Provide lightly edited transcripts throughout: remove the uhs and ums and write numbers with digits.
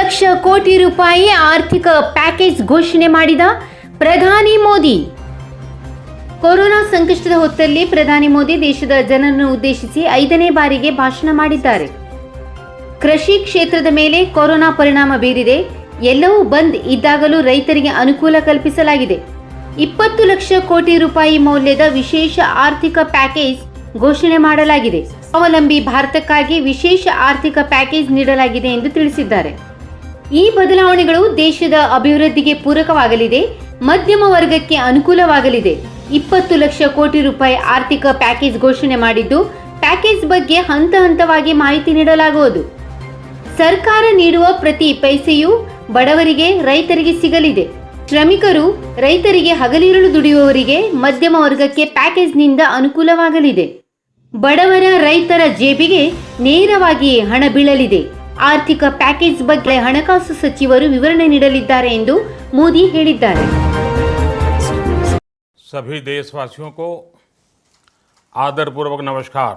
ಲಕ್ಷ ಕೋಟಿ ರೂಪಾಯಿ ಆರ್ಥಿಕ ಪ್ಯಾಕೇಜ್ ಘೋಷಣೆ ಮಾಡಿದ ಪ್ರಧಾನಿ ಮೋದಿ. ಕೊರೋನಾ ಸಂಕಷ್ಟದ ಹೊತ್ತಲ್ಲಿ ಪ್ರಧಾನಿ ಮೋದಿ ದೇಶದ ಜನರನ್ನು ಉದ್ದೇಶಿಸಿ 5ನೇ ಬಾರಿಗೆ ಭಾಷಣ ಮಾಡಿದ್ದಾರೆ. ಕೃಷಿ ಕ್ಷೇತ್ರದ ಮೇಲೆ ಕೊರೋನಾ ಪರಿಣಾಮ ಬೀರಿದೆ. ಎಲ್ಲವೂ ಬಂದ್ ಇದ್ದಾಗಲೂ ರೈತರಿಗೆ ಅನುಕೂಲ ಕಲ್ಪಿಸಲಾಗಿದೆ. 20 ಲಕ್ಷ ಕೋಟಿ ರೂಪಾಯಿ ಮೌಲ್ಯದ ವಿಶೇಷ ಆರ್ಥಿಕ ಪ್ಯಾಕೇಜ್ ಘೋಷಣೆ ಮಾಡಲಾಗಿದೆ. ಸ್ವಾವಲಂಬಿ ಭಾರತಕ್ಕಾಗಿ ವಿಶೇಷ ಆರ್ಥಿಕ ಪ್ಯಾಕೇಜ್ ನೀಡಲಾಗಿದೆ ಎಂದು ತಿಳಿಸಿದ್ದಾರೆ. ಈ ಬದಲಾವಣೆಗಳು ದೇಶದ ಅಭಿವೃದ್ಧಿಗೆ ಪೂರಕವಾಗಲಿದೆ, ಮಧ್ಯಮ ವರ್ಗಕ್ಕೆ ಅನುಕೂಲವಾಗಲಿದೆ. 20 ಲಕ್ಷ ಕೋಟಿ ರೂಪಾಯಿ ಆರ್ಥಿಕ ಪ್ಯಾಕೇಜ್ ಘೋಷಣೆ ಮಾಡಿದ್ದು, ಪ್ಯಾಕೇಜ್ ಬಗ್ಗೆ ಹಂತ ಹಂತವಾಗಿ ಮಾಹಿತಿ ನೀಡಲಾಗುವುದು. ಸರ್ಕಾರ ನೀಡುವ ಪ್ರತಿ ಪೈಸೆಯೂ ಬಡವರಿಗೆ, ರೈತರಿಗೆ ಸಿಗಲಿದೆ. ಶ್ರಮಿಕರು, ರೈತರಿಗೆ, ಹಗಲಿರುಳು ದುಡಿಯುವವರಿಗೆ, ಮಧ್ಯಮ ವರ್ಗಕ್ಕೆ ಪ್ಯಾಕೇಜ್ನಿಂದ ಅನುಕೂಲವಾಗಲಿದೆ. ಬಡವರ, ರೈತರ ಜೇಬಿಗೆ ನೇರವಾಗಿ ಹಣ ಬೀಳಲಿದೆ. ಆರ್ಥಿಕ ಪ್ಯಾಕೇಜ್ ಬಗ್ಗೆ ಹಣಕಾಸು ಸಚಿವರು ವಿವರಣೆ ನೀಡಲಿದ್ದಾರೆ ಎಂದು ಮೋದಿ ಹೇಳಿದ್ದಾರೆ. सभी देशवासियों को आदरपूर्वक नमस्कार।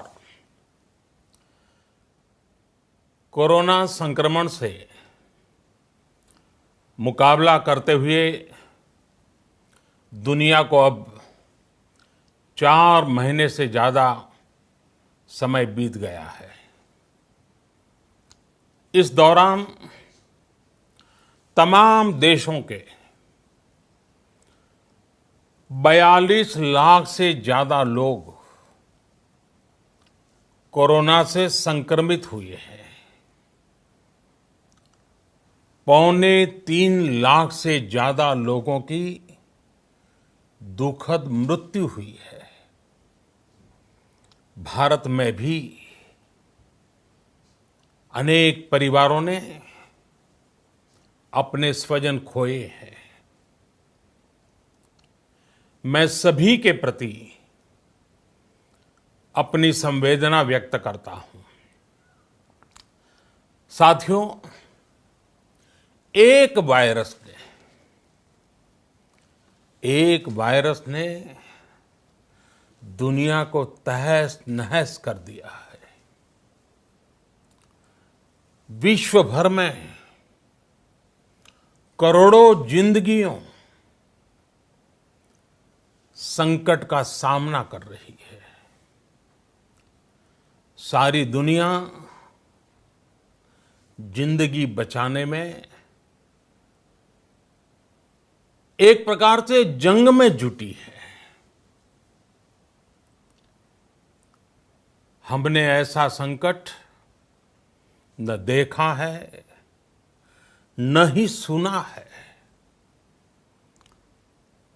कोरोना संक्रमण से मुकाबला करते हुए दुनिया को अब 4 महीने से ज़्यादा समय बीत गया है। इस दौरान तमाम देशों के 42 लाख से ज़्यादा लोग कोरोना से संक्रमित हुए हैं। 2.25 लाख से ज़्यादा लोगों की दुखद मृत्यु हुई है। भारत में भी अनेक परिवारों ने अपने स्वजन खोए हैं। मैं सभी के प्रति अपनी संवेदना व्यक्त करता हूं। साथियों, एक वायरस ने दुनिया को तहस नहस कर दिया है। विश्व भर में करोड़ों जिंदगियों संकट का सामना कर रही है। सारी दुनिया जिंदगी बचाने में एक प्रकार से जंग में जुटी है। हमने ऐसा संकट न देखा है, न ही सुना है।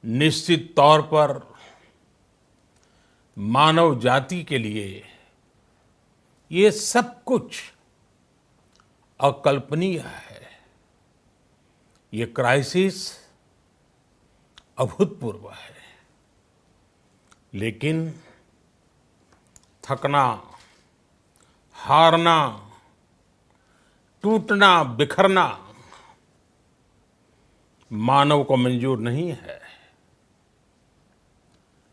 निश्चित तौर पर मानव जाति के लिए ये सब कुछ अकल्पनीय है। ये क्राइसिस अभूतपूर्व है, लेकिन थकना, हारना, टूटना, बिखरना मानव को मंजूर नहीं है।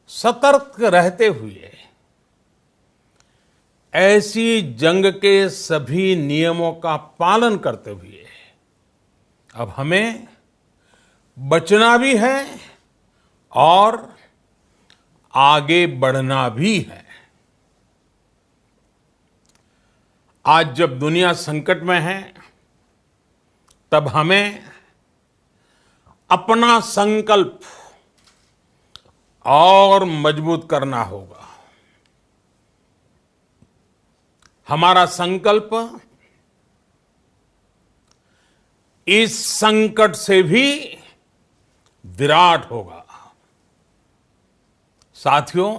सतर्क रहते हुए ऐसी जंग के सभी नियमों का पालन करते हुए अब हमें बचना भी है और आगे बढ़ना भी है। आज जब दुनिया संकट में है, तब हमें अपना संकल्प और मजबूत करना होगा। हमारा संकल्प इस संकट से भी विराट होगा। साथियों,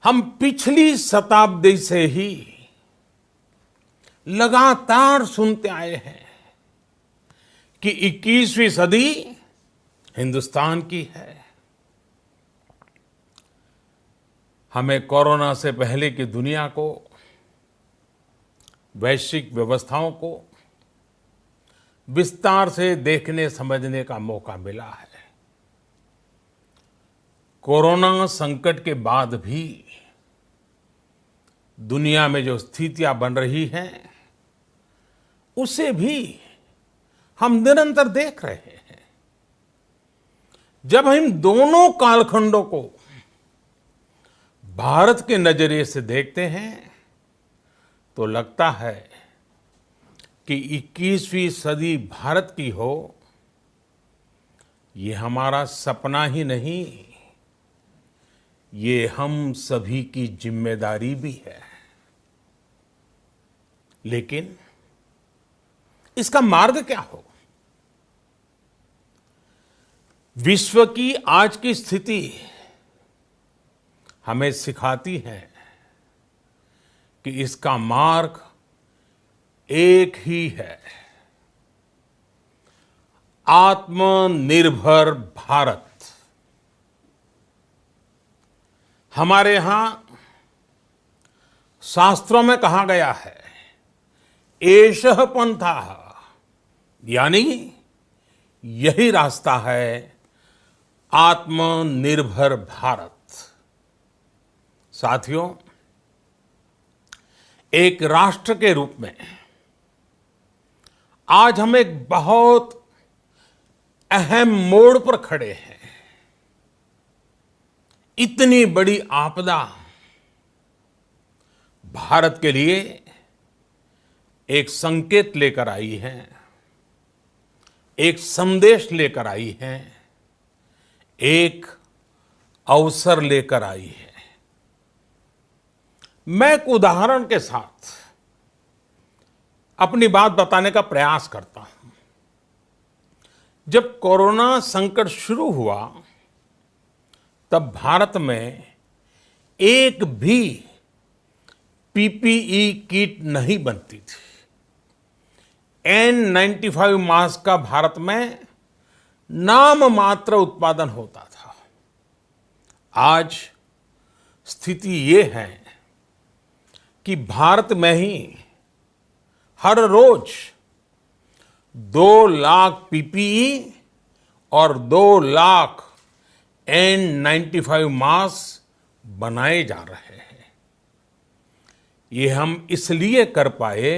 हम पिछली शताब्दी से ही लगातार सुनते आए हैं कि 21वीं सदी हिंदुस्तान की है। हमें कोरोना से पहले की दुनिया को, वैश्विक व्यवस्थाओं को विस्तार से देखने समझने का मौका मिला है। कोरोना संकट के बाद भी दुनिया में जो स्थितियां बन रही हैं, उसे भी हम निरंतर देख रहे हैं। जब हम दोनों कालखंडों को भारत के नजरिए से देखते हैं तो लगता है कि 21वीं सदी भारत की हो, ये हमारा सपना ही नहीं, ये हम सभी की जिम्मेदारी भी है। लेकिन इसका मार्ग क्या हो? विश्व की आज की स्थिति हमें सिखाती है कि इसका मार्ग एक ही है, आत्मनिर्भर भारत। हमारे यहां शास्त्रों में कहा गया है, एषः पंथः, यानी यही रास्ता है आत्मनिर्भर भारत। साथियों, एक राष्ट्र के रूप में आज हम एक बहुत अहम मोड़ पर खड़े हैं। इतनी बड़ी आपदा भारत के लिए एक संकेत लेकर आई है, एक संदेश लेकर आई है, एक अवसर लेकर आई है। मैं एक उदाहरण के साथ अपनी बात बताने का प्रयास करता हूं। जब कोरोना संकट शुरू हुआ तब भारत में एक भी पीपीई किट नहीं बनती थी। N95 मास्क का भारत में नाम मात्र उत्पादन होता था। आज स्थिति ये है कि भारत में ही हर रोज 2 लाख पीपीई और 2 लाख N95 मास्क बनाए जा रहे हैं। ये हम इसलिए कर पाए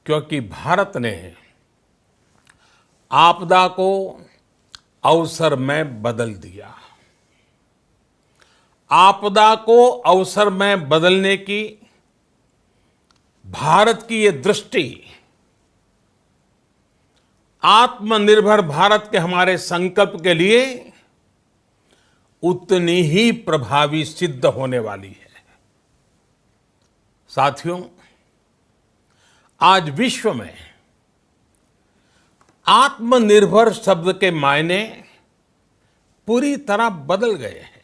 क्योंकि भारत ने आपदा को अवसर में बदल दिया। आपदा को अवसर में बदलने की भारत की ये दृष्टि आत्मनिर्भर भारत के हमारे संकल्प के लिए उतनी ही प्रभावी सिद्ध होने वाली है। साथियों, आज विश्व में आत्मनिर्भर शब्द के मायने पूरी तरह बदल गए हैं।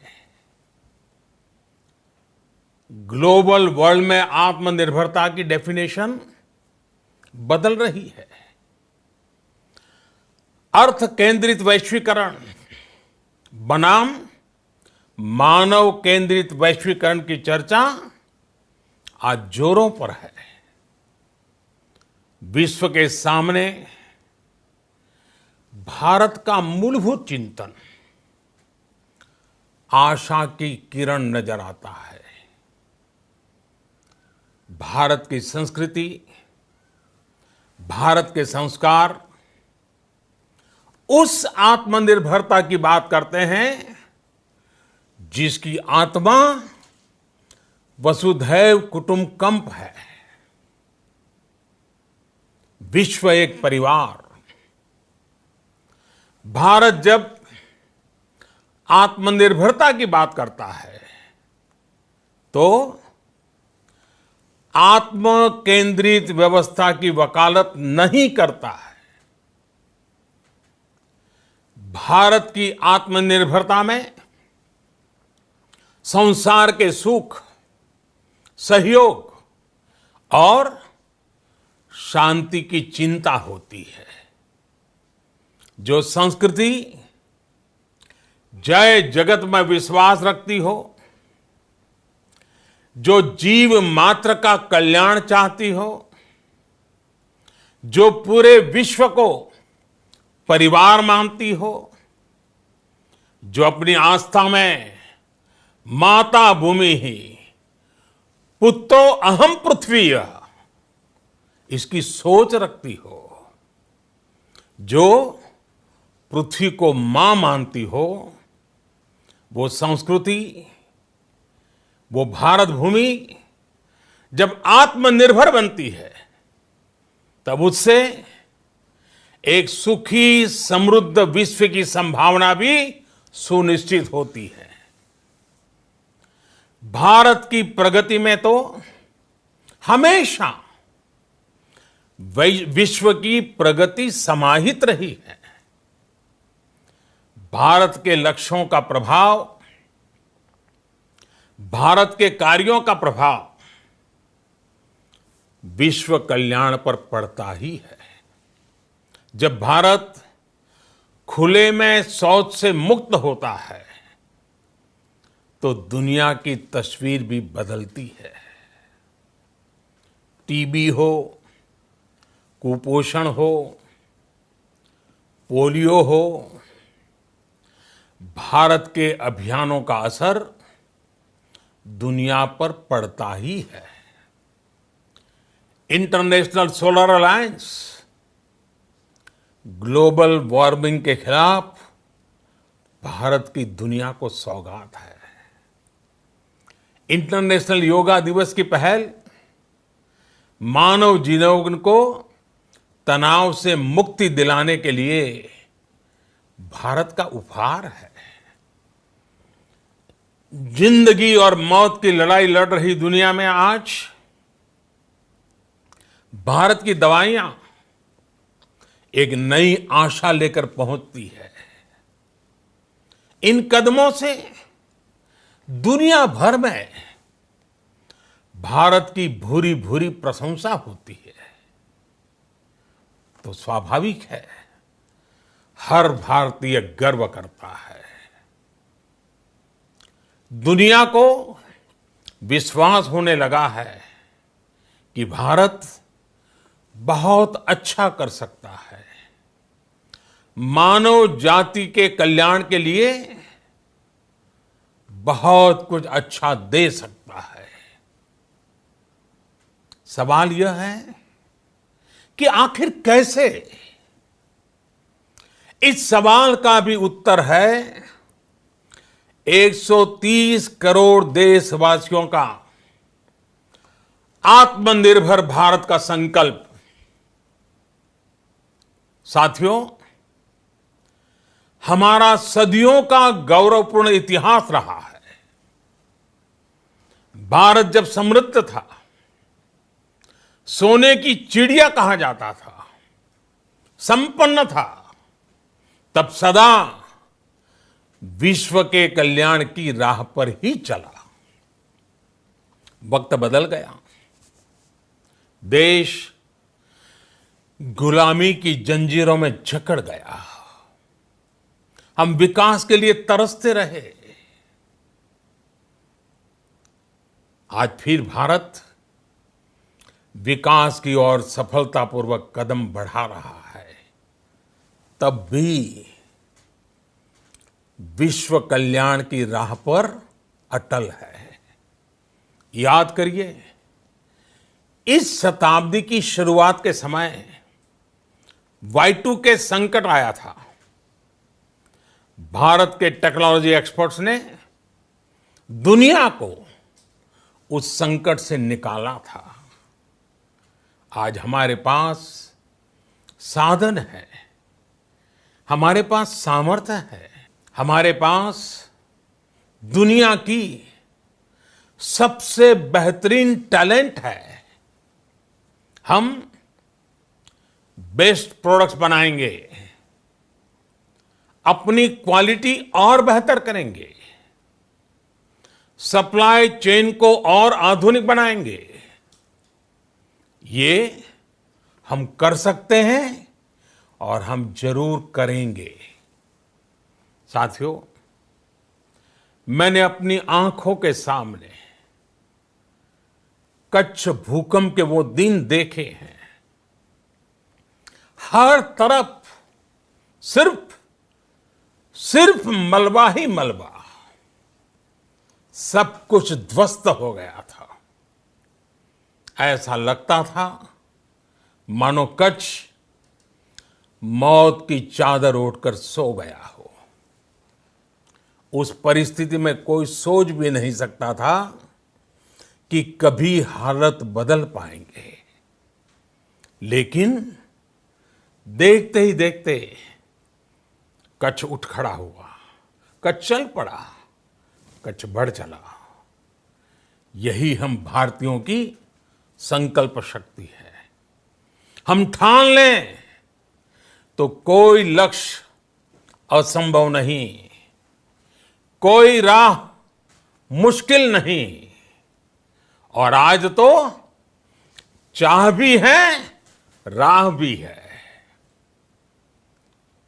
ग्लोबल वर्ल्ड में आत्मनिर्भरता की डेफिनेशन बदल रही है। अर्थ केंद्रित वैश्वीकरण बनाम मानव केंद्रित वैश्वीकरण की चर्चा आज जोरों पर है। विश्व के सामने भारत का मूलभूत चिंतन आशा की किरण नजर आता है। भारत की संस्कृति, भारत के संस्कार उस आत्मनिर्भरता की बात करते हैं जिसकी आत्मा वसुधैव कुटुंबकम है। विश्व एक परिवार। भारत जब आत्मनिर्भरता की बात करता है तो आत्म केंद्रित व्यवस्था की वकालत नहीं करता है। भारत की आत्मनिर्भरता में संसार के सुख, सहयोग और शांति की चिंता होती है। जो संस्कृति जय जगत में विश्वास रखती हो, जो जीव मात्र का कल्याण चाहती हो, जो पूरे विश्व को परिवार मानती हो, जो अपनी आस्था में माता भूमि ही पुत्रो अहम पृथ्वी इसकी सोच रखती हो, जो पृथ्वी को मां मानती हो, वो संस्कृति, वो भारत भूमि जब आत्मनिर्भर बनती है, तब उससे एक सुखी समृद्ध विश्व की संभावना भी सुनिश्चित होती है। भारत की प्रगति में तो हमेशा विश्व की प्रगति समाहित रही है। भारत के लक्ष्यों का प्रभाव, भारत के कार्यों का प्रभाव विश्व कल्याण पर पड़ता ही है। जब भारत खुले में शौच से मुक्त होता है, तो दुनिया की तस्वीर भी बदलती है। टीबी हो, कुपोषण हो, पोलियो हो, भारत के अभियानों का असर दुनिया पर पड़ता ही है। International solar alliance global warming के खिलाफ भारत की दुनिया को सौगात है। इंटरनेशनल योगा दिवस की पहल मानव जीवन को तनाव से मुक्ति दिलाने के लिए भारत का उपहार है। जिंदगी और मौत की लड़ाई लड़ रही दुनिया में आज भारत की दवाइयां एक नई आशा लेकर पहुंचती है। इन कदमों से दुनिया भर में भारत की भूरी भूरी प्रशंसा होती है। तो स्वाभाविक है, हर भारतीय गर्व करता है। दुनिया को विश्वास होने लगा है कि भारत बहुत अच्छा कर सकता है, मानव जाति के कल्याण के लिए बहुत कुछ अच्छा दे सकता है। सवाल यह है कि आखिर कैसे? इस सवाल का भी उत्तर है 130 करोड़ देशवासियों का आत्मनिर्भर भारत का संकल्प। साथियों, हमारा सदियों का गौरवपूर्ण इतिहास रहा है। भारत जब समृद्ध था, सोने की चिड़िया कहा जाता था, संपन्न था, तब सदा विश्व के कल्याण की राह पर ही चला। वक्त बदल गया, देश गुलामी की जंजीरों में जकड़ गया। हम विकास के लिए तरसते रहे। आज फिर भारत विकास की ओर सफलतापूर्वक कदम बढ़ा रहा है। तब भी विश्व कल्याण की राह पर अटल है। याद करिए, इस शताब्दी की शुरुआत के समय Y2K संकट आया था। भारत के टेक्नोलॉजी एक्सपर्ट्स ने दुनिया को उस संकट से निकाला था। आज हमारे पास साधन है, हमारे पास सामर्थ्य है, हमारे पास दुनिया की सबसे बेहतरीन टैलेंट है। हम बेस्ट प्रोडक्ट्स बनाएंगे, अपनी क्वालिटी और बेहतर करेंगे, सप्लाई चेन को और आधुनिक बनाएंगे। ये हम कर सकते हैं और हम जरूर करेंगे। साथियों, मैंने अपनी आंखों के सामने कच्छ भूकंप के वो दिन देखे हैं। हर तरफ सिर्फ मलबा ही मलबा, सब कुछ ध्वस्त हो गया था। ऐसा लगता था मानो कच्छ मौत की चादर ओढ़कर सो गया हो। उस परिस्थिति में कोई सोच भी नहीं सकता था कि कभी हालत बदल पाएंगे, लेकिन देखते ही देखते कच्छ उठ खड़ा हुआ, कच्छ चल पड़ा, कच्छ बढ़ चला। यही हम भारतीयों की संकल्प शक्ति है। हम ठान लें तो कोई लक्ष्य असंभव नहीं, कोई राह मुश्किल नहीं। और आज तो चाह भी है, राह भी है।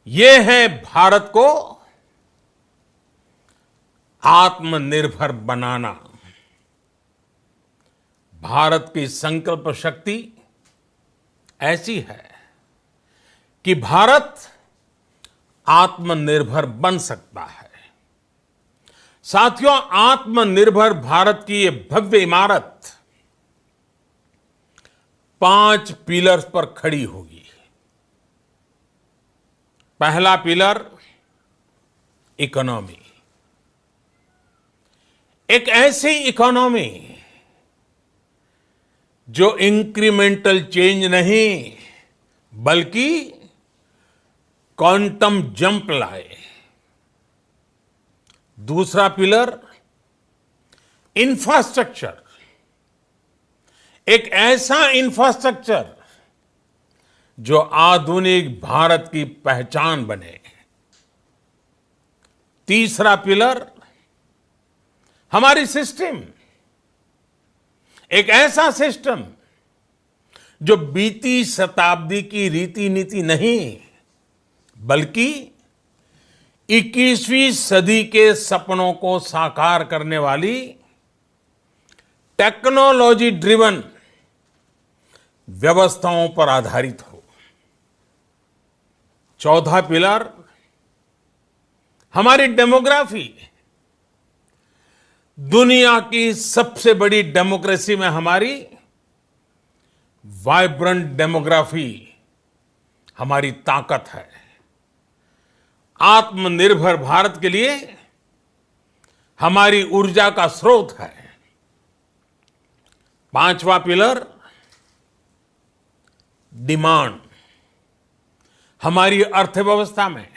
ये है भारत को आत्मनिर्भर बनाना। भारत की संकल्प शक्ति ऐसी है कि भारत आत्मनिर्भर बन सकता है। साथियों, आत्मनिर्भर भारत की ये भव्य इमारत 5 पिलर्स पर खड़ी होगी। पहला पिलर इकोनॉमी। एक ऐसी इकोनॉमी जो इंक्रीमेंटल चेंज नहीं बल्कि क्वांटम जंप लाए। दूसरा पिलर इंफ्रास्ट्रक्चर। एक ऐसा इंफ्रास्ट्रक्चर जो आधुनिक भारत की पहचान बने। तीसरा पिलर हमारी सिस्टम। एक ऐसा सिस्टम जो बीती शताब्दी की रीति नीति नहीं बल्कि 21वीं सदी के सपनों को साकार करने वाली टेक्नोलॉजी ड्रिवन व्यवस्थाओं पर आधारित हो। चौथा पिलर हमारी डेमोग्राफी। दुनिया की सबसे बड़ी डेमोक्रेसी में हमारी वाइब्रेंट डेमोग्राफी हमारी ताकत है। आत्मनिर्भर भारत के लिए हमारी ऊर्जा का स्रोत है। पांचवा पिलर डिमांड। हमारी अर्थव्यवस्था में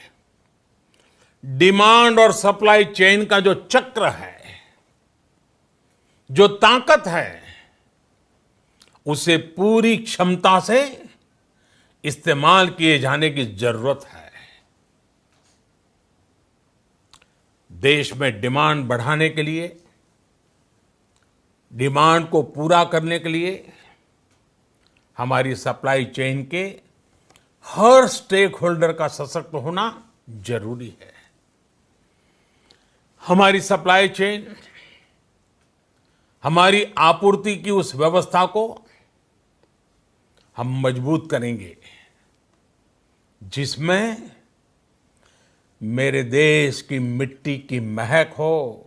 डिमांड और सप्लाई चेन का जो चक्र है, जो ताकत है, उसे पूरी क्षमता से इस्तेमाल किए जाने की जरूरत है। देश में डिमांड बढ़ाने के लिए, डिमांड को पूरा करने के लिए हमारी सप्लाई चेन के हर स्टेक होल्डर का सशक्त होना जरूरी है। हमारी सप्लाई चेन, हमारी आपूर्ति की उस व्यवस्था को हम मजबूत करेंगे जिसमें मेरे देश की मिट्टी की महक हो,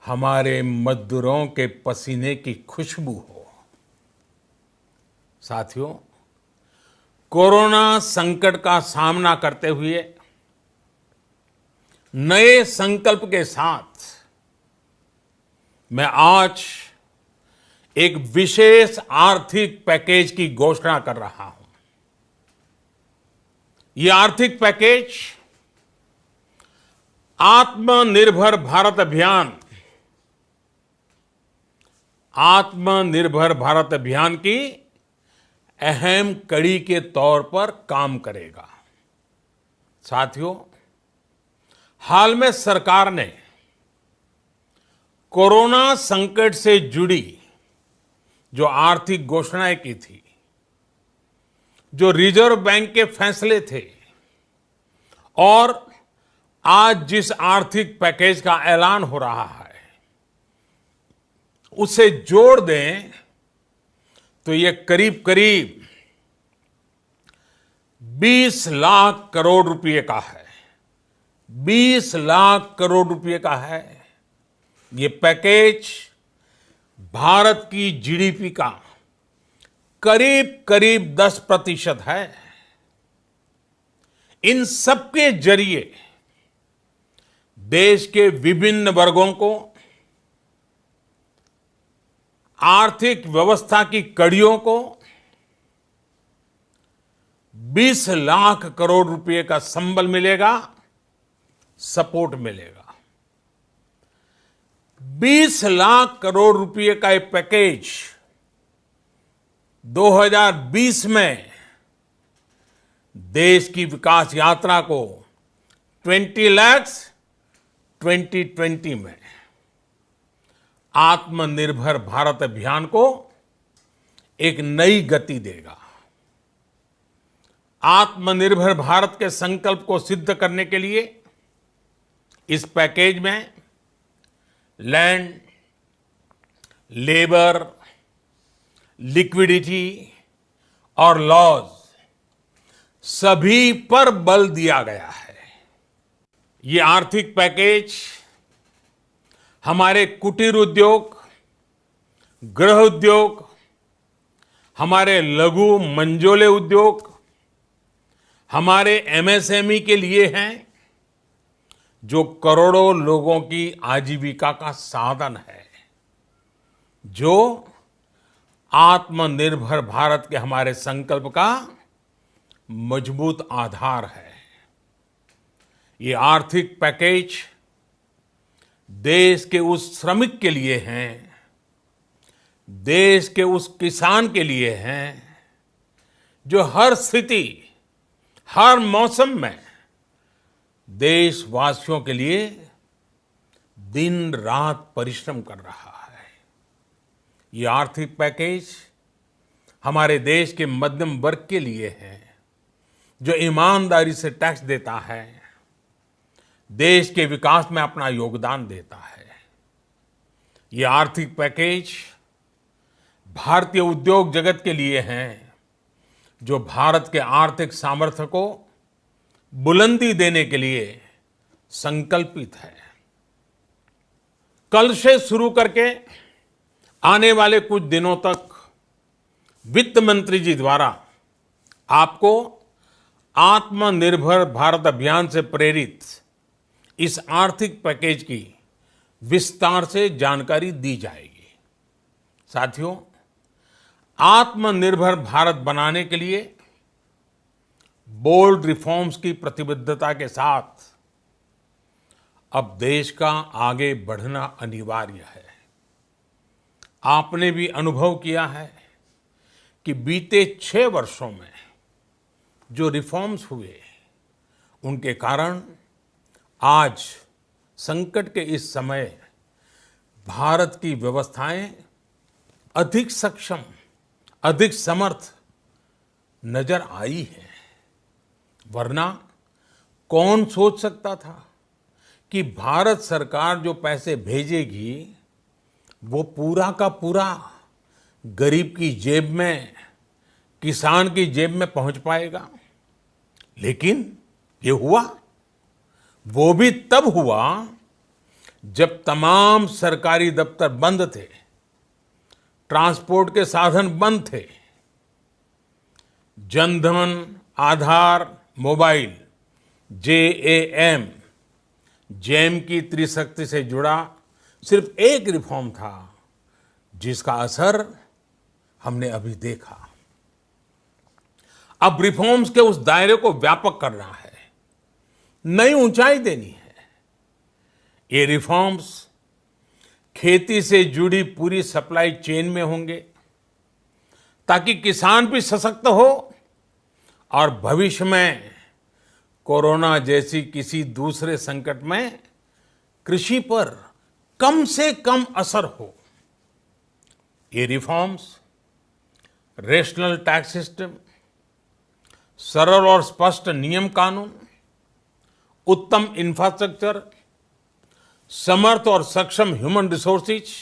हमारे मजदूरों के पसीने की खुशबू हो। साथियों, कोरोना संकट का सामना करते हुए नए संकल्प के साथ मैं आज एक विशेष आर्थिक पैकेज की घोषणा कर रहा हूं। यह आर्थिक पैकेज आत्मनिर्भर भारत अभियान, आत्मनिर्भर भारत अभियान की अहम कड़ी के तौर पर काम करेगा। साथियों, हाल में सरकार ने कोरोना संकट से जुड़ी जो आर्थिक घोषणाएं की थी, जो रिजर्व बैंक के फैसले थे और आज जिस आर्थिक पैकेज का ऐलान हो रहा है, उसे जोड़ दें तो ये करीब करीब 20 लाख करोड़ रुपए का है। 20 लाख करोड़ रुपए का है। ये पैकेज भारत की जीडीपी का करीब करीब 10% है। इन सबके जरिए देश के विभिन्न वर्गों को आर्थिक व्यवस्था की कड़ियों को 20 लाख करोड़ रुपए का संबल मिलेगा, सपोर्ट मिलेगा। 20 लाख करोड़ रुपए का एक पैकेज 2020 में देश की विकास यात्रा को 20 लाख 2020 में आत्मनिर्भर भारत अभियान को एक नई गति देगा। आत्मनिर्भर भारत के संकल्प को सिद्ध करने के लिए इस पैकेज में लैंड, लेबर, लिक्विडिटी और लॉज सभी पर बल दिया गया है। ये आर्थिक पैकेज हमारे कुटीर उद्योग, गृह उद्योग, हमारे लघु मंझोले उद्योग, हमारे एमएसएमई के लिए हैं, जो करोड़ों लोगों की आजीविका का साधन है, जो आत्मनिर्भर भारत के हमारे संकल्प का मजबूत आधार है। ये आर्थिक पैकेज देश के उस श्रमिक के लिए हैं, देश के उस किसान के लिए हैं, जो हर स्थिति, हर मौसम में देशवासियों के लिए दिन रात परिश्रम कर रहा है। ये आर्थिक पैकेज हमारे देश के मध्यम वर्ग के लिए है, जो ईमानदारी से टैक्स देता है, देश के विकास में अपना योगदान देता है। ये आर्थिक पैकेज भारतीय उद्योग जगत के लिए हैं, जो भारत के आर्थिक सामर्थ्य को बुलंदी देने के लिए संकल्पित है। कल से शुरू करके आने वाले कुछ दिनों तक वित्त मंत्री जी द्वारा आपको आत्मनिर्भर भारत अभियान से प्रेरित इस आर्थिक पैकेज की विस्तार से जानकारी दी जाएगी। साथियों, आत्मनिर्भर भारत बनाने के लिए बोल्ड रिफॉर्म्स की प्रतिबद्धता के साथ अब देश का आगे बढ़ना अनिवार्य है। आपने भी अनुभव किया है कि बीते 6 वर्षों में जो रिफॉर्म्स हुए, उनके कारण आज संकट के इस समय भारत की व्यवस्थाएं अधिक सक्षम, अधिक समर्थ नजर आई है। वरना कौन सोच सकता था कि भारत सरकार जो पैसे भेजेगी वो पूरा का पूरा गरीब की जेब में, किसान की जेब में पहुंच पाएगा। लेकिन ये हुआ, वो भी तब हुआ जब तमाम सरकारी दफ्तर बंद थे, ट्रांसपोर्ट के साधन बंद थे। जनधन, आधार, मोबाइल, जेम की त्रिशक्ति से जुड़ा सिर्फ एक रिफॉर्म था, जिसका असर हमने अभी देखा। अब रिफॉर्म्स के उस दायरे को व्यापक करना है, नई ऊंचाई देनी है। ये रिफॉर्म्स खेती से जुड़ी पूरी सप्लाई चेन में होंगे, ताकि किसान भी सशक्त हो और भविष्य में कोरोना जैसी किसी दूसरे संकट में कृषि पर कम से कम असर हो। ये रिफॉर्म्स रेशनल टैक्स सिस्टम, सरल और स्पष्ट नियम कानून, उत्तम इंफ्रास्ट्रक्चर, समर्थ और सक्षम ह्यूमन रिसोर्सेज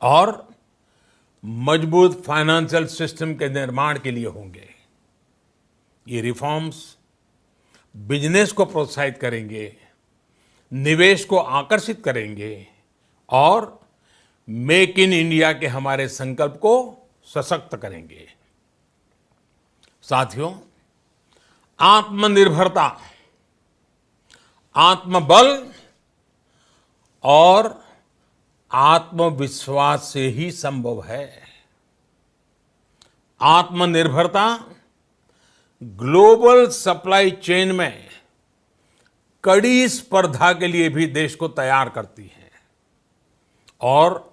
और मजबूत फाइनेंशियल सिस्टम के निर्माण के लिए होंगे। ये रिफॉर्म्स बिजनेस को प्रोत्साहित करेंगे, निवेश को आकर्षित करेंगे और मेक इन इंडिया के हमारे संकल्प को सशक्त करेंगे। साथियों, आत्मनिर्भरता, आत्मबल और आत्मविश्वास से ही संभव है। आत्मनिर्भरता ग्लोबल सप्लाई चेन में कड़ी स्पर्धा के लिए भी देश को तैयार करती है और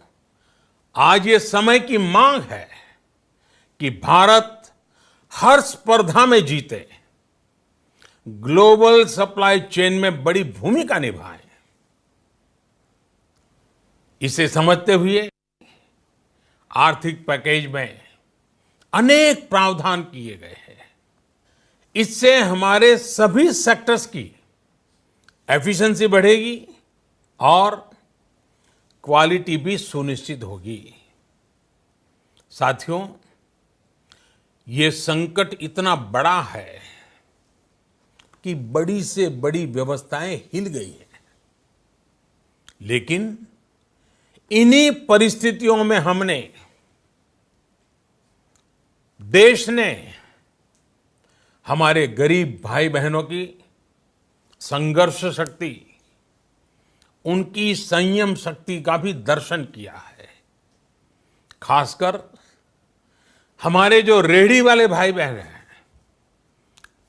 आज ये समय की मांग है कि भारत हर स्पर्धा में जीते, ग्लोबल सप्लाई चेन में बड़ी भूमिका निभाए। इसे समझते हुए आर्थिक पैकेज में अनेक प्रावधान किए गए हैं। इससे हमारे सभी सेक्टर्स की एफिशिएंसी बढ़ेगी और क्वालिटी भी सुनिश्चित होगी। साथियों, ये संकट इतना बड़ा है कि बड़ी से बड़ी व्यवस्थाएं हिल गई हैं। लेकिन इन्हीं परिस्थितियों में देश ने हमारे गरीब भाई बहनों की संघर्ष शक्ति, उनकी संयम शक्ति का भी दर्शन किया है। खासकर हमारे जो रेहड़ी वाले भाई बहन हैं,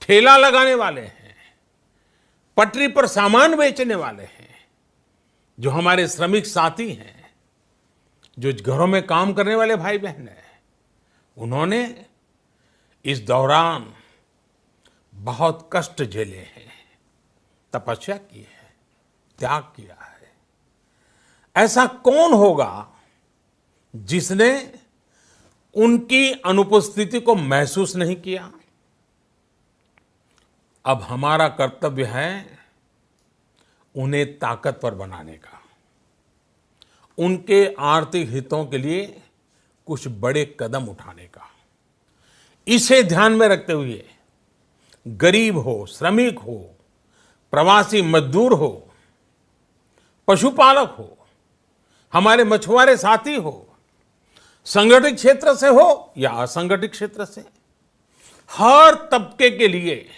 ठेला लगाने वाले हैं, पटरी पर सामान बेचने वाले हैं, जो हमारे श्रमिक साथी हैं, जो घरों में काम करने वाले भाई बहन हैं, उन्होंने इस दौरान बहुत कष्ट झेले हैं, तपस्या की है, त्याग किया है। ऐसा कौन होगा जिसने उनकी अनुपस्थिति को महसूस नहीं किया? अब हमारा कर्तव्य है उन्हें ताकतवर बनाने का, उनके आर्थिक हितों के लिए कुछ बड़े कदम उठाने का। इसे ध्यान में रखते हुए गरीब हो, श्रमिक हो, प्रवासी मजदूर हो, पशुपालक हो, हमारे मछुआरे साथी हो, संगठित क्षेत्र से हो या असंगठित क्षेत्र से, हर तबके के लिए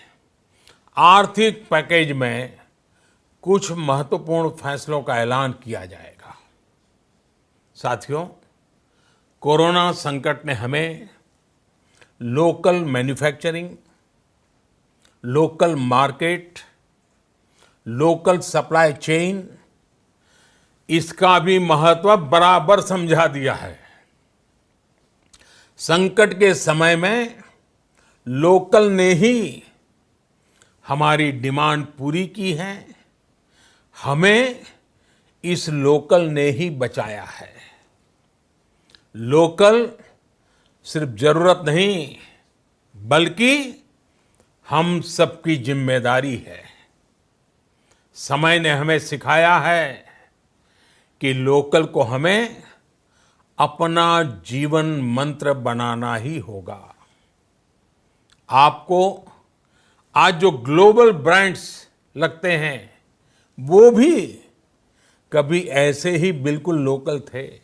आर्थिक पैकेज में कुछ महत्वपूर्ण फैसलों का ऐलान किया जाएगा। साथियों, कोरोना संकट ने हमें local manufacturing, local market, local supply chain, इसका भी महत्व बराबर समझा दिया है। संकट के समय में लोकल ने ही हमारी डिमांड पूरी की है, हमें इस लोकल ने ही बचाया है। लोकल सिर्फ जरूरत नहीं, बल्कि हम सबकी जिम्मेदारी है। समय ने हमें सिखाया है कि लोकल को हमें अपना जीवन मंत्र बनाना ही होगा। आपको आज जो ग्लोबल ब्रांड्स लगते हैं, वो भी कभी ऐसे ही बिल्कुल लोकल थे,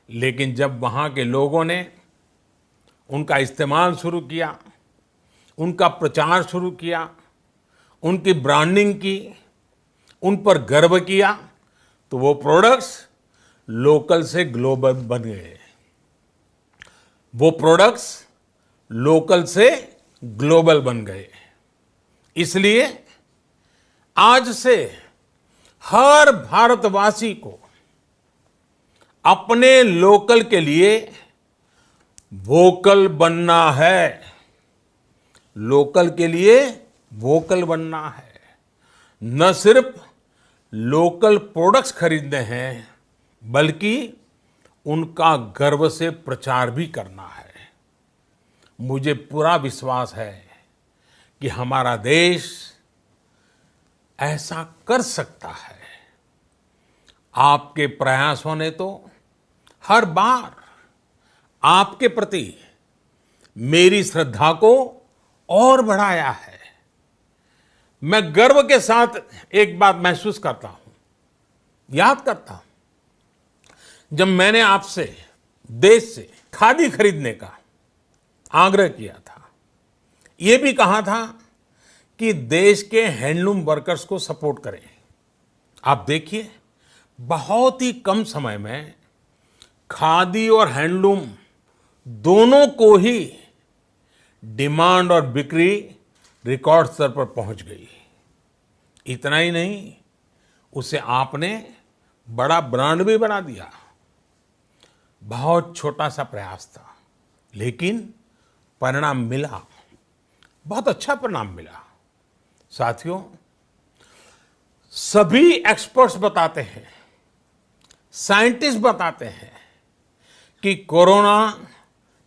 लेकिन जब वहाँ के लोगों ने उनका इस्तेमाल शुरू किया, उनका प्रचार शुरू किया, उनकी ब्रांडिंग की, उन पर गर्व किया, तो वो प्रोडक्ट्स लोकल से ग्लोबल बन गए। वो प्रोडक्ट्स लोकल से ग्लोबल बन गए। इसलिए आज से हर भारतवासी को अपने लोकल के लिए वोकल बनना है। लोकल के लिए वोकल बनना है। न सिर्फ लोकल प्रोडक्ट्स खरीदने हैं, बल्कि उनका गर्व से प्रचार भी करना है। मुझे पूरा विश्वास है कि हमारा देश ऐसा कर सकता है। आपके प्रयासों ने तो हर बार आपके प्रति मेरी श्रद्धा को और बढ़ाया है। मैं गर्व के साथ एक बात महसूस करता हूं, याद करता हूं, जब मैंने आपसे, देश से खादी खरीदने का आग्रह किया था। ये भी कहा था कि देश के हैंडलूम वर्कर्स को सपोर्ट करें। आप देखिए, बहुत ही कम समय में खादी और हैंडलूम दोनों को ही डिमांड और बिक्री रिकॉर्ड स्तर पर पहुंच गई। इतना ही नहीं, उसे आपने बड़ा ब्रांड भी बना दिया। बहुत छोटा सा प्रयास था, लेकिन परिणाम मिला, बहुत अच्छा परिणाम मिला। साथियों, सभी एक्सपर्ट्स बताते हैं, साइंटिस्ट बताते हैं कि कोरोना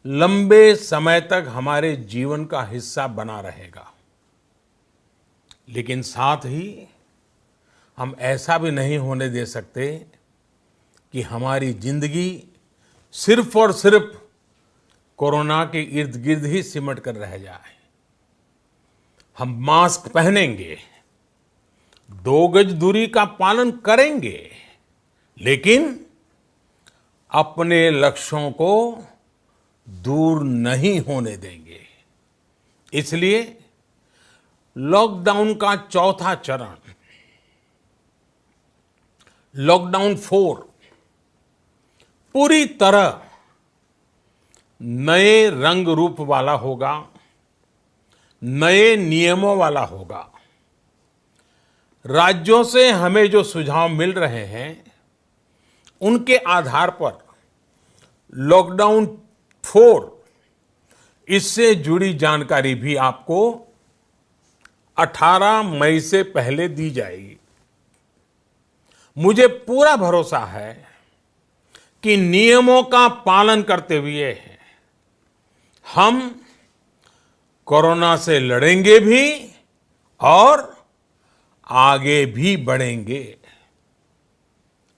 लंबे समय तक हमारे जीवन का हिस्सा बना रहेगा। लेकिन साथ ही हम ऐसा भी नहीं होने दे सकते कि हमारी जिंदगी सिर्फ और सिर्फ कोरोना के इर्द गिर्द ही सिमट कर रह जाए। हम मास्क पहनेंगे, 2 गज दूरी का पालन करेंगे, लेकिन अपने लक्ष्यों को दूर नहीं होने देंगे। इसलिए लॉकडाउन का चौथा चरण, लॉकडाउन 4, पूरी तरह नए रंग रूप वाला होगा, नए नियमों वाला होगा। राज्यों से हमें जो सुझाव मिल रहे हैं, उनके आधार पर लॉकडाउन 4, इससे जुड़ी जानकारी भी आपको 18 मई से पहले दी जाएगी। मुझे पूरा भरोसा है कि नियमों का पालन करते हुए हम कोरोना से लड़ेंगे भी और आगे भी बढ़ेंगे।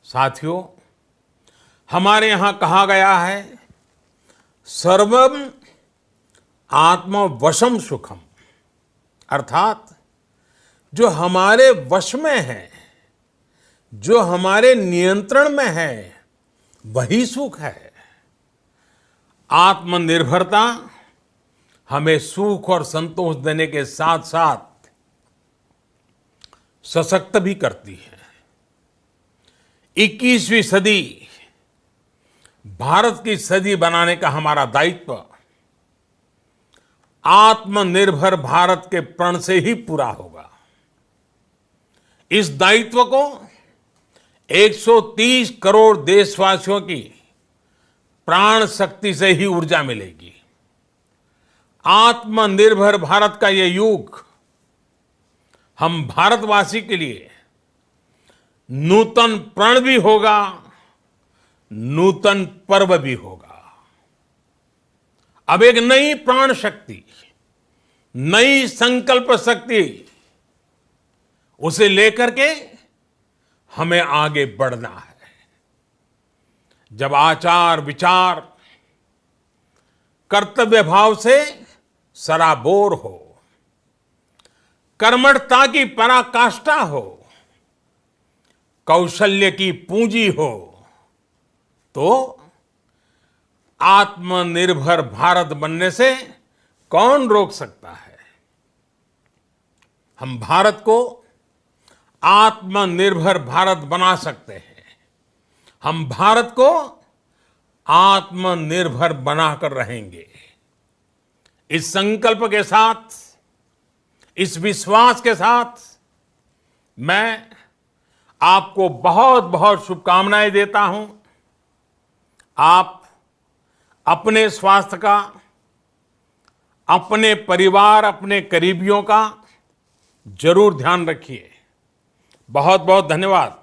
साथियों, हमारे यहां कहा गया है, सर्वम आत्मवशम सुखम, अर्थात जो हमारे वश में है, जो हमारे नियंत्रण में है, वही सुख है। आत्मनिर्भरता हमें सुख और संतोष देने के साथ साथ सशक्त भी करती है। 21वीं सदी भारत की सदी बनाने का हमारा दायित्व आत्मनिर्भर भारत के प्रण से ही पूरा होगा। इस दायित्व को 130 करोड़ देशवासियों की प्राण शक्ति से ही ऊर्जा मिलेगी। आत्मनिर्भर भारत का ये युग हम भारतवासी के लिए नूतन प्रण भी होगा, नूतन पर्व भी होगा। अब एक नई प्राण शक्ति, नई संकल्प शक्ति, उसे लेकर के हमें आगे बढ़ना है। जब आचार विचार कर्तव्य भाव से सराबोर हो, कर्मठता की पराकाष्ठा हो, कौशल्य की पूंजी हो, तो आत्मनिर्भर भारत बनने से कौन रोक सकता है। हम भारत को आत्मनिर्भर भारत बना सकते हैं। हम भारत को आत्मनिर्भर बनाकर रहेंगे। इस संकल्प के साथ, इस विश्वास के साथ मैं आपको बहुत बहुत शुभकामनाएं देता हूं। आप अपने स्वास्थ्य का, अपने परिवार, अपने करीबियों का जरूर ध्यान रखिए। बहुत बहुत धन्यवाद।